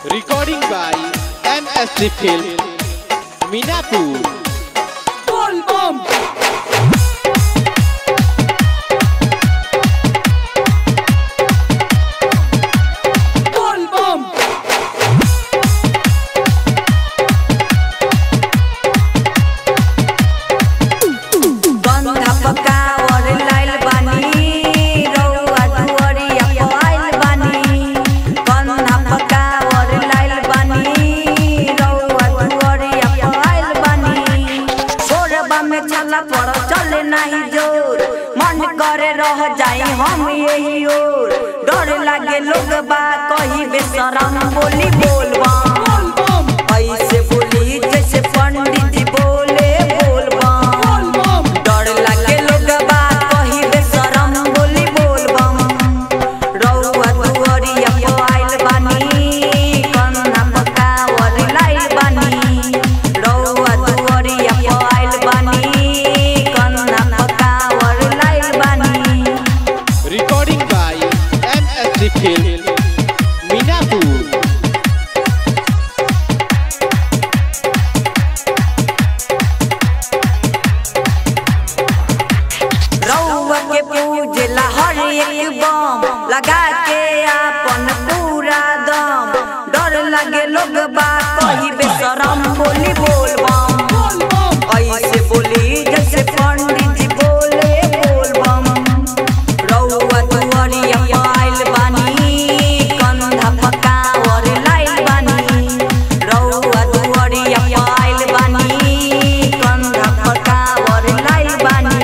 Recording by MSC Film, Minapur. Bol bom. चले नहीं जोर मन करे रह जाए हम यही ओर डर लागे लोग बा कही बेशरम बोली बोलबा ऐसे बोली जैसे पंडित जी बोले बोलबा डर लागे लोग बा कही बेशरम बोली बोलबा रउआ दुआरिया पे आइल बानी कन्ना पकावर लाइल बानी रउआ दुआरिया पे आइल बानी Recording by MSC Film, Minapur. रउआ के पूजला हर एक बम लगा के आपन पूरा दम डर लगे लोग बा कही बेशरम बोली बोलबम ऐसे बोली जैसे पंडित जी बोले बोलबम रउआ दुआरिया पे आइल बानी कंधा पकावर लाइल बानी रउआ दुआरिया पे आइल बानी कंधा पकावर लाइल बानी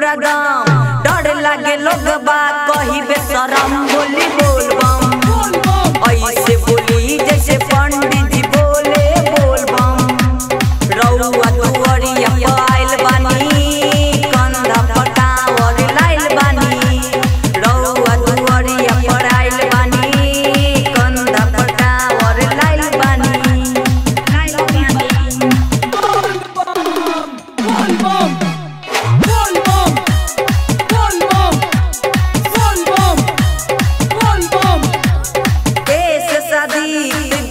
डर लागे लोग बा कही बेशरम बोली बोलबम ऐसे बोली जैसे पंडित जी बोले बोलबम रउआ दुआरिया पे आइल बानी कंधा पकावर लाइल बानी रउआ दुआरिया पे आइल बानी कंधा पकावर लाइल बानी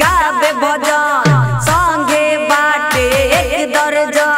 गावे भजन संगे बाटे एक दर्जन